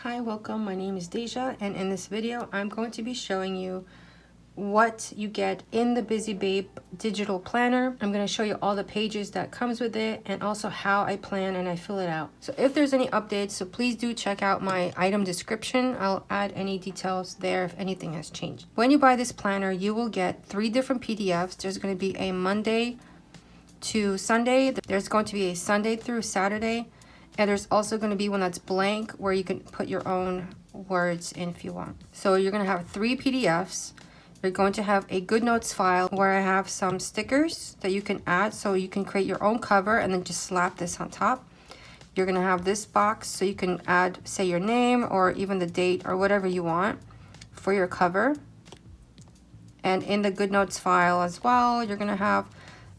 Hi, welcome. My name is Deja, and in this video, I'm going to be showing you what you get in the Busy Babe digital planner. I'm going to show you all the pages that comes with it and also how I plan and I fill it out. So if there's any updates, so please do check out my item description. I'll add any details there if anything has changed. When you buy this planner, you will get 3 different PDFs. There's going to be a Monday to Sunday. There's going to be a Sunday through Saturday. And there's also going to be one that's blank where you can put your own words in if you want. So you're going to have 3 PDFs. You're going to have a Goodnotes file where I have some stickers that you can add so you can create your own cover and then just slap this on top. You're going to have this box so you can add, say, your name or even the date or whatever you want for your cover. And in the Goodnotes file as well, you're going to have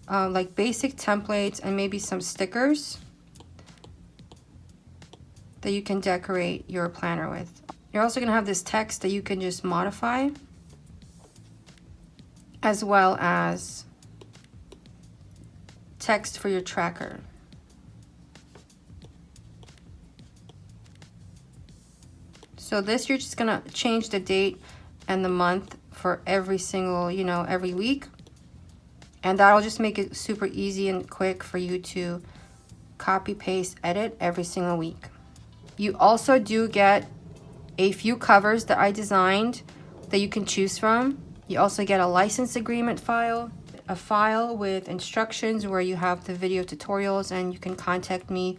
like basic templates and maybe some stickers that you can decorate your planner with. You're also going to have this text that you can just modify, as well as text for your tracker. So this, you're just going to change the date and the month for every single, every week. And that'll just make it super easy and quick for you to copy, paste, edit every single week. You also do get a few covers that I designed that you can choose from. You also get a license agreement file, a file with instructions where you have the video tutorials and you can contact me.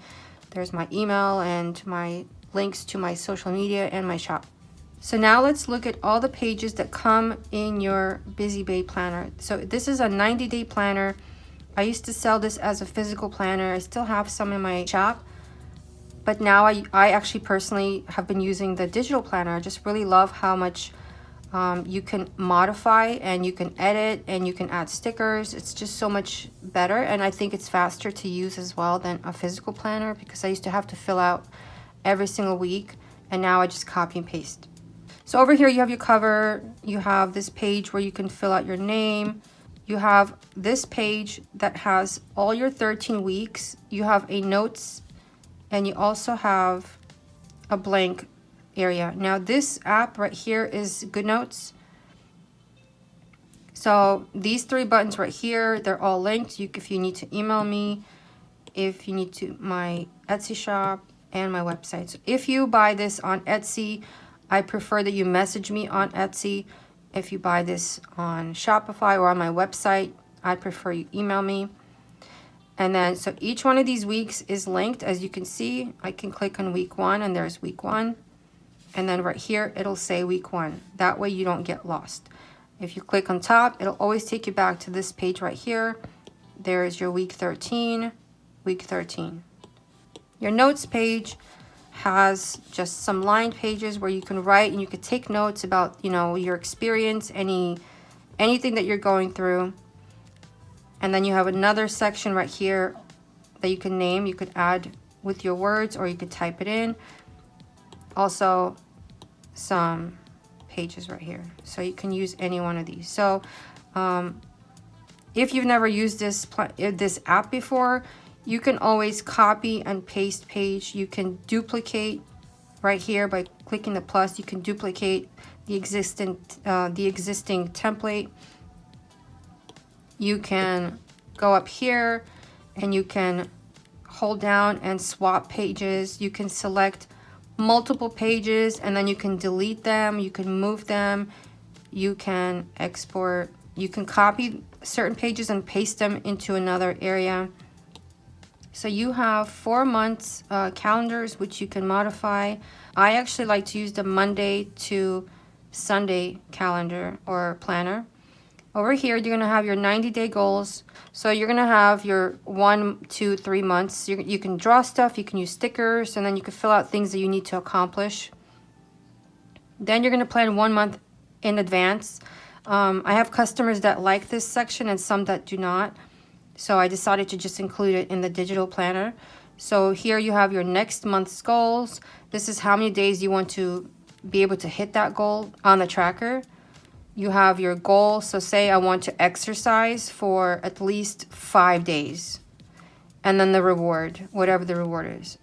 There's my email and my links to my social media and my shop. So now let's look at all the pages that come in your Busy Babe planner. So this is a 90-day planner. I used to sell this as a physical planner. I still have some in my shop. But now I actually personally have been using the digital planner. I just really love how much you can modify and you can edit and you can add stickers. It's just so much better, and I think it's faster to use as well than a physical planner because I used to have to fill out every single week, and now I just copy and paste. So over here you have your cover, you have this page where you can fill out your name, you have this page that has all your 13 weeks, you have a notes, and you also have a blank area. Now this app right here is Goodnotes. So these 3 buttons right here, they're all linked. If you need to email me, if you need to my Etsy shop and my website. So if you buy this on Etsy, I prefer that you message me on Etsy. If you buy this on Shopify or on my website, I prefer you email me. And then, so each one of these weeks is linked. As you can see, I can click on week 1 and there's week 1. And then right here, it'll say week 1. That way you don't get lost. If you click on top, it'll always take you back to this page right here. There's your week 13, week 13. Your notes page has just some lined pages where you can write and you can take notes about, your experience, anything that you're going through. And then you have another section right here that you can name. You could add with your words or you could type it in. Also, some pages right here. So you can use any one of these. So if you've never used this app before, you can always copy and paste page. You can duplicate right here by clicking the plus. You can duplicate the existing template. You can go up here and you can hold down and swap pages. You can select multiple pages and then you can delete them. You can move them. You can export. You can copy certain pages and paste them into another area. So you have 4 months calendars, which you can modify. I actually like to use the Monday to Sunday calendar or planner. Over here, you're going to have your 90-day goals. So you're going to have your 1, 2, 3 months. You can draw stuff, you can use stickers, and then you can fill out things that you need to accomplish. Then you're going to plan 1 month in advance. I have customers that like this section and some that do not. So I decided to just include it in the digital planner. So here you have your next month's goals. This is how many days you want to be able to hit that goal on the tracker. You have your goal. So say I want to exercise for at least 5 days. And then the reward, whatever the reward is.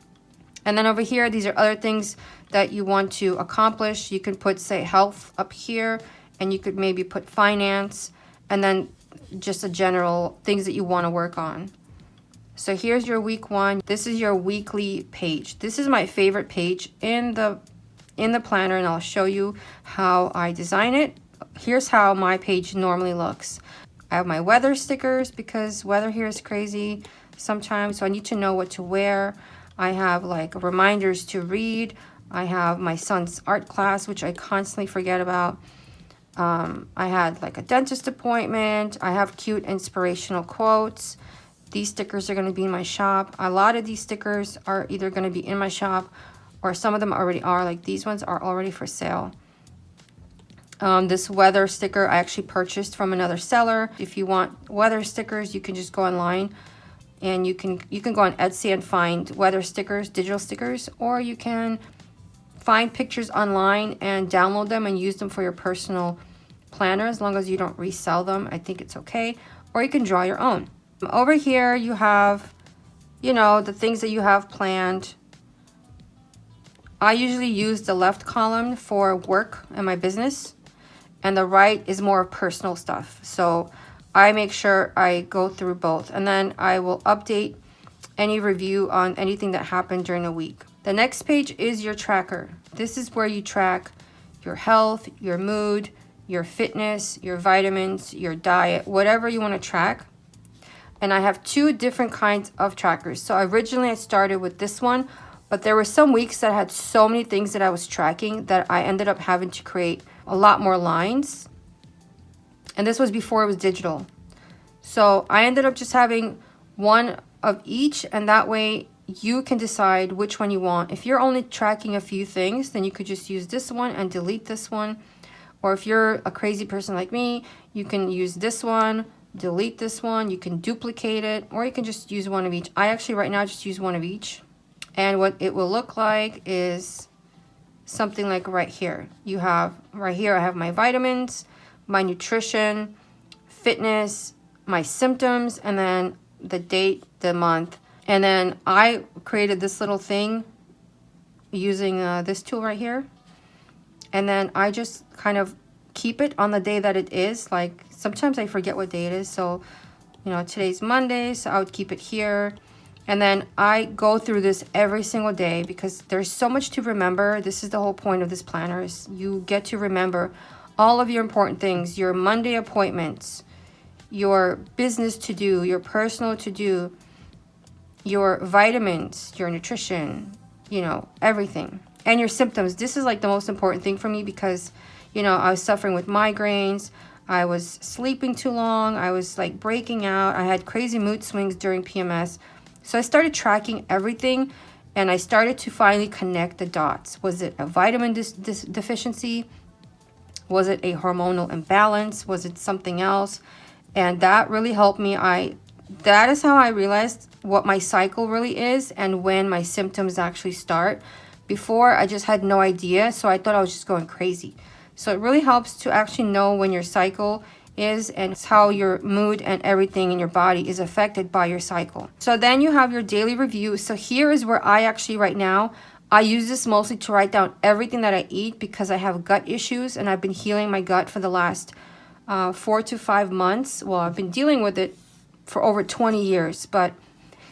And then over here, these are other things that you want to accomplish. You can put, say, health up here, and you could maybe put finance, and then just a general things that you want to work on. So here's your week 1. This is your weekly page. This is my favorite page in the planner, and I'll show you how I design it. Here's how my page normally looks. I have my weather stickers because weather here is crazy sometimes, so I need to know what to wear. I have like reminders to read. I have my son's art class, which I constantly forget about. I had like a dentist appointment. I have cute inspirational quotes. These stickers are going to be in my shop. A lot of these stickers are either going to be in my shop, or some of them already are. Like these ones are already for sale. This weather sticker I actually purchased from another seller. If you want weather stickers, you can just go online, and you can go on Etsy and find weather stickers, digital stickers, or you can find pictures online and download them and use them for your personal planner, as long as you don't resell them. I think it's okay. Or you can draw your own. Over here you have, you know, the things that you have planned. I usually use the left column for work and my business, and the right is more personal stuff. So I make sure I go through both, and then I will update any review on anything that happened during the week. The next page is your tracker. This is where you track your health, your mood, your fitness, your vitamins, your diet, whatever you want to track. And I have 2 different kinds of trackers. So originally I started with this one, but there were some weeks that had so many things that I was tracking that I ended up having to create a lot more lines. And this was before it was digital. So I ended up just having one of each, and that way you can decide which one you want. If you're only tracking a few things, then you could just use this one and delete this one. Or if you're a crazy person like me, you can use this one, delete this one, you can duplicate it, or you can just use one of each. I actually right now just use one of each. And what it will look like is something like right here. You have, right here I have my vitamins, my nutrition, fitness, my symptoms, and then the date, the month. And then I created this little thing using this tool right here. And then I just kind of keep it on the day that it is. Like sometimes I forget what day it is. So, you know, today's Monday, so I would keep it here. And then I go through this every single day because there's so much to remember. This is the whole point of this planner, is you get to remember all of your important things, your Monday appointments, your business to do, your personal to do, your vitamins, your nutrition, you know, everything. And your symptoms. This is like the most important thing for me because, you know, I was suffering with migraines. I was sleeping too long. I was like breaking out. I had crazy mood swings during PMS. So I started tracking everything, and I started to finally connect the dots. Was it a vitamin deficiency? Was it a hormonal imbalance? Was it something else? And that really helped me. That is how I realized what my cycle really is and when my symptoms actually start. Before, I just had no idea, so I thought I was just going crazy. So it really helps to actually know when your cycle is and how your mood and everything in your body is affected by your cycle. So then you have your daily review. So here is where I actually right now, I use this mostly to write down everything that I eat because I have gut issues, and I've been healing my gut for the last 4 to 5 months. Well, I've been dealing with it for over 20 years, but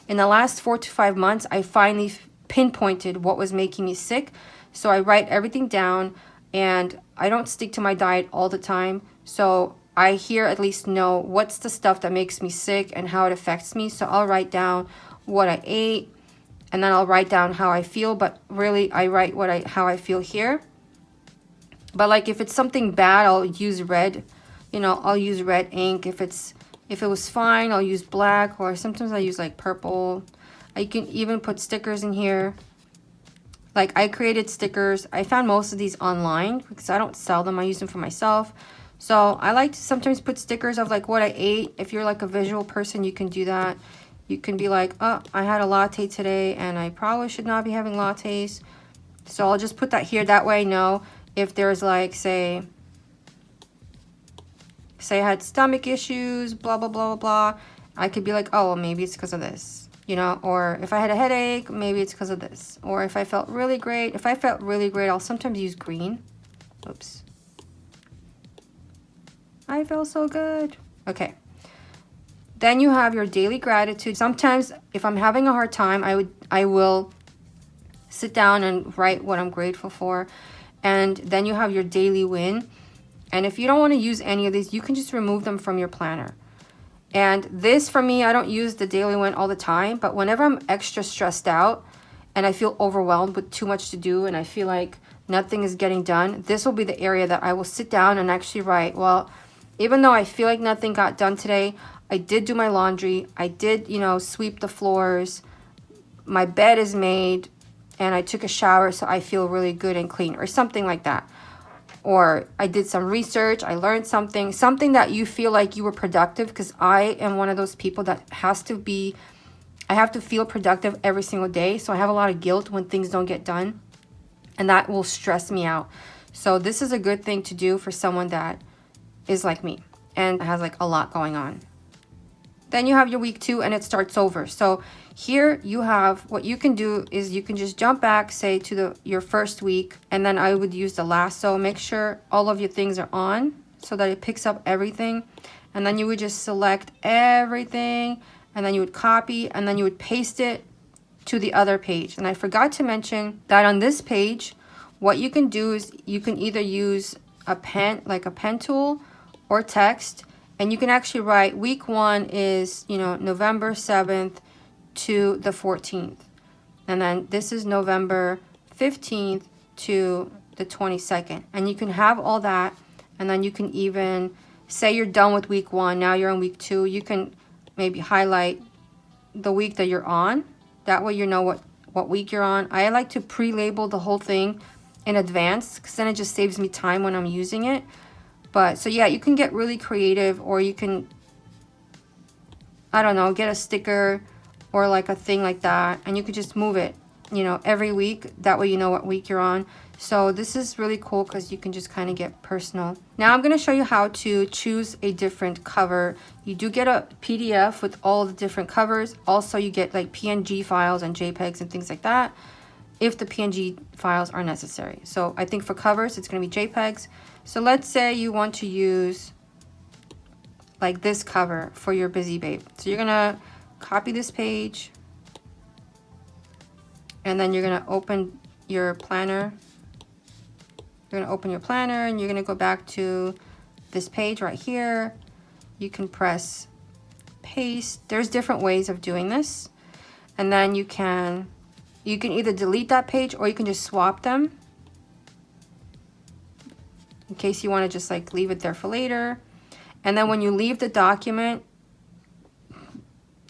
in the last 4 to 5 months, I finally pinpointed what was making me sick. So I write everything down, and I don't stick to my diet all the time. So I here at least know what's the stuff that makes me sick and how it affects me. So I'll write down what I ate, and then I'll write down how I feel, but really I write how I feel here. But like if it's something bad, I'll use red, you know, I'll use red ink. If it was fine, I'll use black, or sometimes I use like purple. You can even put stickers in here. Like I created stickers. I found most of these online because I don't sell them. I use them for myself. So I like to sometimes put stickers of like what I ate. If you're like a visual person, you can do that. You can be like, oh, I had a latte today and I probably should not be having lattes. So I'll just put that here. That way I know if there's like, say I had stomach issues, blah, blah, blah, blah, blah. I could be like, oh, well, maybe it's because of this. you know, or if I had a headache, maybe it's because of this. Or if I felt really great, I'll sometimes use green. Oops. I feel so good. Okay. Then you have your daily gratitude. Sometimes if I'm having a hard time, I will sit down and write what I'm grateful for. And then you have your daily win. And if you don't want to use any of these, you can just remove them from your planner. And this, for me, I don't use the daily win all the time, but whenever I'm extra stressed out and I feel overwhelmed with too much to do and I feel like nothing is getting done, this will be the area that I will sit down and actually write, well, even though I feel like nothing got done today, I did do my laundry, I did, you know, sweep the floors, my bed is made, and I took a shower, so I feel really good and clean, or something like that. Or I did some research, I learned something that you feel like you were productive, because I am one of those people that I have to feel productive every single day. So I have a lot of guilt when things don't get done, and that will stress me out. So this is a good thing to do for someone that is like me and has like a lot going on. Then you have your week 2 and it starts over. So here you have, what you can do is you can just jump back, say to your first week, and then I would use the lasso. Make sure all of your things are on so that it picks up everything. And then you would just select everything, and then you would copy, and then you would paste it to the other page. And I forgot to mention that on this page, what you can do is you can either use a pen, like a pen tool, or text, and you can actually write week 1 is, you know, November 7th to the 14th. And then this is November 15th to the 22nd. And you can have all that. And then you can even say you're done with week 1. Now you're on week 2. You can maybe highlight the week that you're on. That way you know what week you're on. I like to pre-label the whole thing in advance, because then it just saves me time when I'm using it. But so yeah, you can get really creative, or you can, I don't know, get a sticker or like a thing like that, and you could just move it, you know, every week. That way you know what week you're on. So this is really cool because you can just kind of get personal. Now I'm going to show you how to choose a different cover. You do get a PDF with all the different covers. Also, you get like PNG files and JPEGs and things like that, if the PNG files are necessary. So I think for covers, it's going to be JPEGs. So let's say you want to use like this cover for your Bizzy Babe. So you're going to copy this page, and then you're going to open your planner. You're going to open your planner, and you're going to go back to this page right here. You can press paste. There's different ways of doing this. And then you can either delete that page, or you can just swap them in case you want to just like leave it there for later. And then when you leave the document,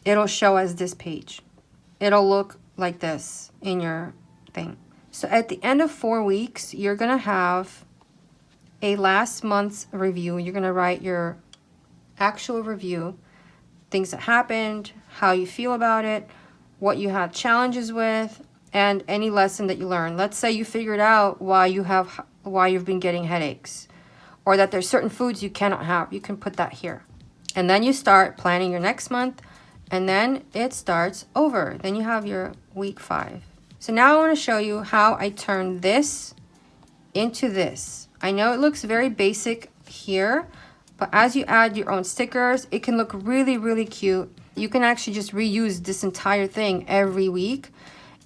it'll show as this page. It'll look like this in your thing. So at the end of 4 weeks, you're going to have a last month's review. You're going to write your actual review, things that happened, how you feel about it, what you had challenges with, and any lesson that you learned. Let's say you figured out why you've been getting headaches, or that there's certain foods you cannot have. You can put that here. And then you start planning your next month, and then it starts over. Then you have your week 5. So now I want to show you how I turn this into this. I know it looks very basic here, but as you add your own stickers, it can look really, really cute. You can actually just reuse this entire thing every week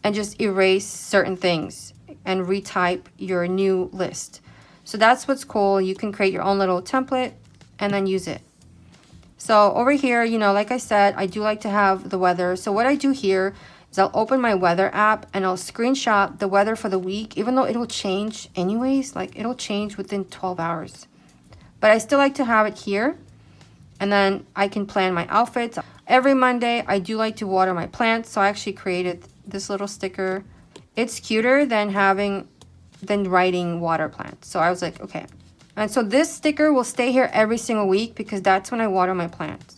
and just erase certain things and retype your new list. So that's what's cool. You can create your own little template and then use it. So over here, you know, like I said, I do like to have the weather. So what I do here is I'll open my weather app and I'll screenshot the weather for the week, even though it'll change anyways, like it'll change within 12 hours. But I still like to have it here, and then I can plan my outfits. Every Monday, I do like to water my plants, so I actually created this little sticker. It's cuter than writing water plants. So I was like, okay. And so this sticker will stay here every single week because that's when I water my plants.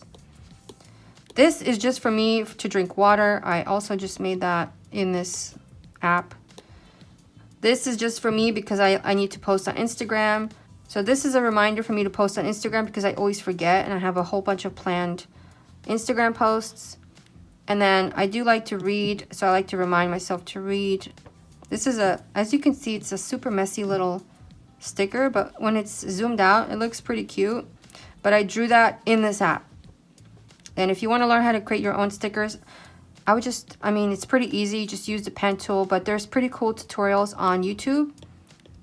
This is just for me to drink water. I also just made that in this app. This is just for me because I need to post on Instagram. So this is a reminder for me to post on Instagram because I always forget, and I have a whole bunch of planned Instagram posts. And then I do like to read, so I like to remind myself to read. This is as you can see, it's a super messy little sticker, but when it's zoomed out, it looks pretty cute. But I drew that in this app. And if you want to learn how to create your own stickers, I mean, it's pretty easy. Just use the pen tool, but there's pretty cool tutorials on YouTube.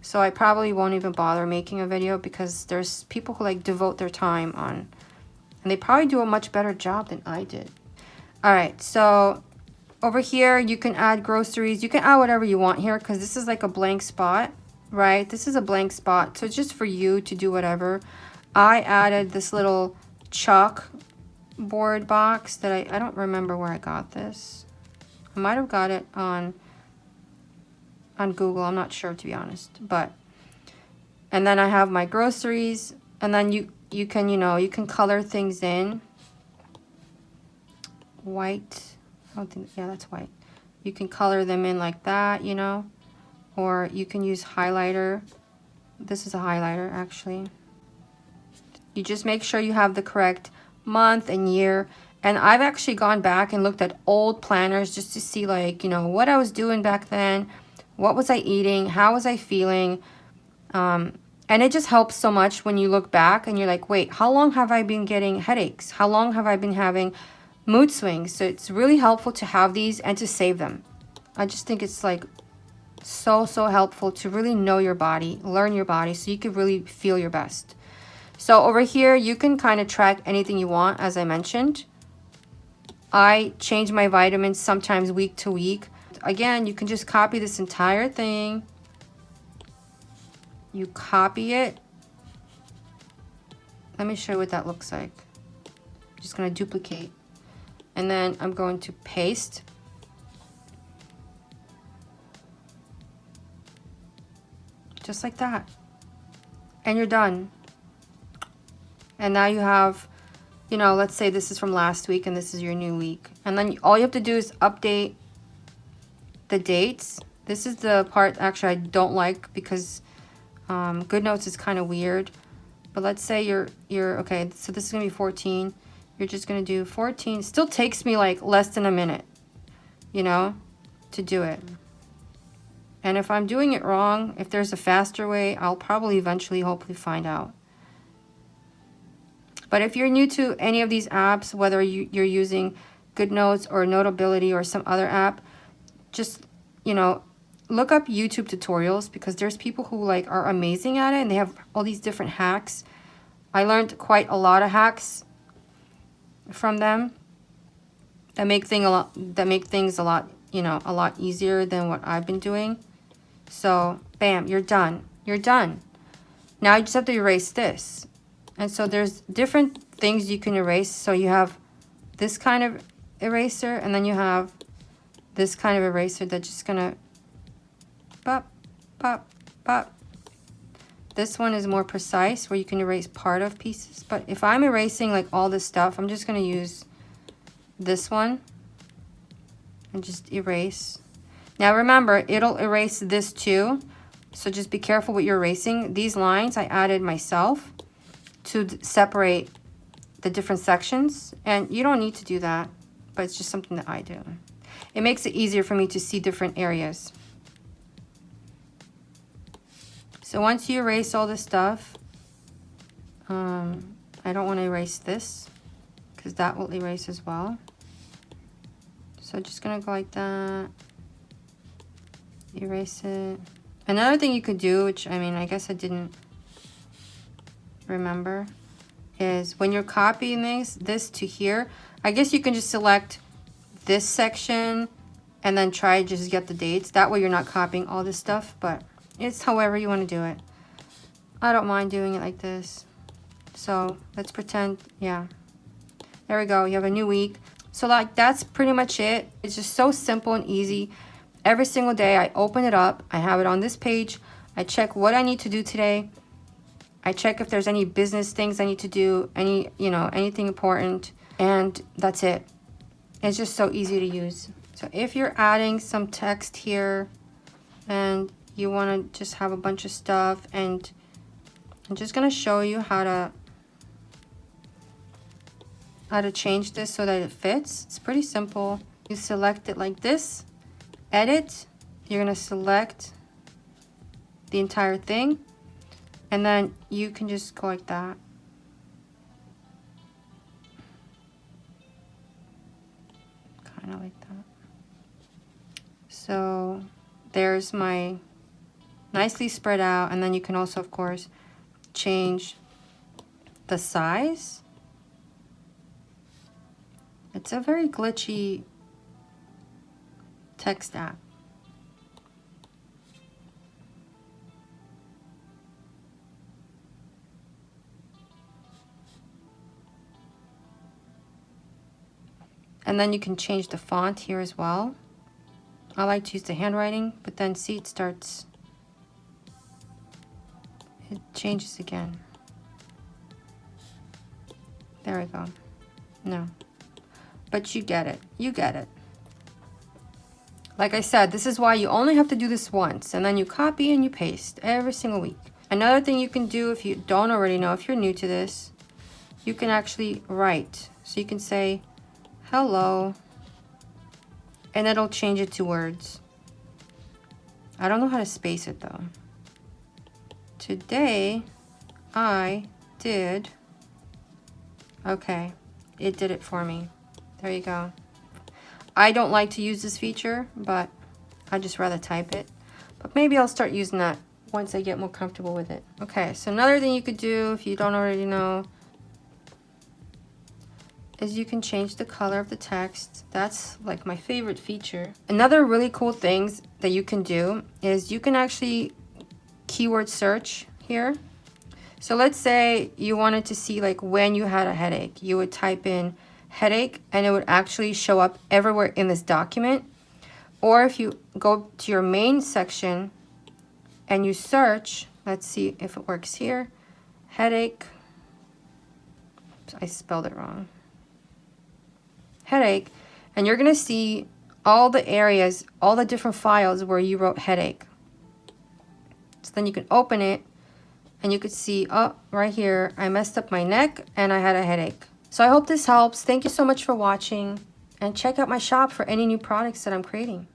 So I probably won't even bother making a video because there's people who like devote their time on, and they probably do a much better job than I did. All right, so over here, you can add groceries. You can add whatever you want here because this is like a blank spot, right? This is a blank spot, so it's just for you to do whatever. I added this little chalk board box that I don't remember where I got this. I might have got it on Google. I'm not sure, to be honest. But, and then I have my groceries, and then you can, you can color things in. White. I don't think, yeah, that's white. You can color them in like that, or you can use highlighter. This is a highlighter, actually. You just make sure you have the correct month and year. And I've actually gone back and looked at old planners just to see, like, what I was doing back then. What was I eating? How was I feeling? And it just helps so much when you look back and you're like, wait, how long have I been getting headaches? How long have I been having mood swings? So it's really helpful to have these and to save them. I just think it's like so helpful to really know your body, learn your body, so you can really feel your best. So over here, you can kind of track anything you want, as I mentioned. I change my vitamins sometimes week to week. Again, you can just copy this entire thing. You copy it. Let me show you what that looks like. I'm just going to duplicate. And then I'm going to paste. Just like that. And you're done. And now you have, let's say this is from last week and this is your new week. And then all you have to do is update the dates. This is the part actually I don't like because Goodnotes is kind of weird. But let's say you're okay, so this is going to be 14. You're just going to do 14. Still takes me like less than a minute, to do it. And if I'm doing it wrong, if there's a faster way, I'll probably eventually hopefully find out. But if you're new to any of these apps, whether you're using Goodnotes or Notability or some other app, just, look up YouTube tutorials because there's people who like are amazing at it and they have all these different hacks. I learned quite a lot of hacks from them that make things a lot, a lot easier than what I've been doing. So, bam, you're done. You're done. Now you just have to erase this. And so there's different things you can erase. So you have this kind of eraser, and then you have this kind of eraser that's just gonna pop, pop, pop. This one is more precise, where you can erase part of pieces. But if I'm erasing like all this stuff, I'm just gonna use this one and just erase. Now remember, it'll erase this too. So just be careful what you're erasing. These lines I added myself to separate the different sections, and you don't need to do that, but it's just something that I do. It makes it easier for me to see different areas. So once you erase all this stuff, I don't want to erase this because that will erase as well. So just gonna go like that, erase it. Another thing you could do, which I guess I didn't remember, is when you're copying this to here, I guess you can just select this section and then try to just get the dates. That way you're not copying all this stuff, but it's however you want to do it. I don't mind doing it like this. So let's pretend, yeah. There we go, you have a new week. So like that's pretty much it. It's just so simple and easy. Every single day I open it up, I have it on this page, I check what I need to do today. I check if there's any business things I need to do, anything important, and that's it. It's just so easy to use. So if you're adding some text here and you want to just have a bunch of stuff, and I'm just going to show you how to how to change this so that it fits. It's pretty simple. You select it like this, edit, you're gonna select the entire thing, and then you can just go like that. Kind of like that. So there's my nicely spread out, and then you can also, of course, change the size. It's a very glitchy text app. And then you can change the font here as well. I like to use the handwriting, but then see, it starts, it changes again. There we go. No. But you get it. You get it. Like I said, this is why you only have to do this once, and then you copy and you paste every single week. Another thing you can do, if you don't already know, if you're new to this, you can actually write. So you can say, hello, and it'll change it to words. I don't know how to space it though. Today, I did. Okay, it did it for me. There you go. I don't like to use this feature, but I just rather type it. But maybe I'll start using that once I get more comfortable with it. Okay, so another thing you could do, if you don't already know, is you can change the color of the text. That's like my favorite feature. Another really cool things that you can do is you can actually keyword search here. So let's say you wanted to see like when you had a headache. You would type in headache and it would actually show up everywhere in this document. Or if you go to your main section and you search, let's see if it works here, headache, oops, I spelled it wrong, headache, and you're gonna see all the areas, all the different files where you wrote headache. So then you can open it and you could see, oh, right here, I messed up my neck and I had a headache. So I hope this helps. Thank you so much for watching, and check out my shop for any new products that I'm creating.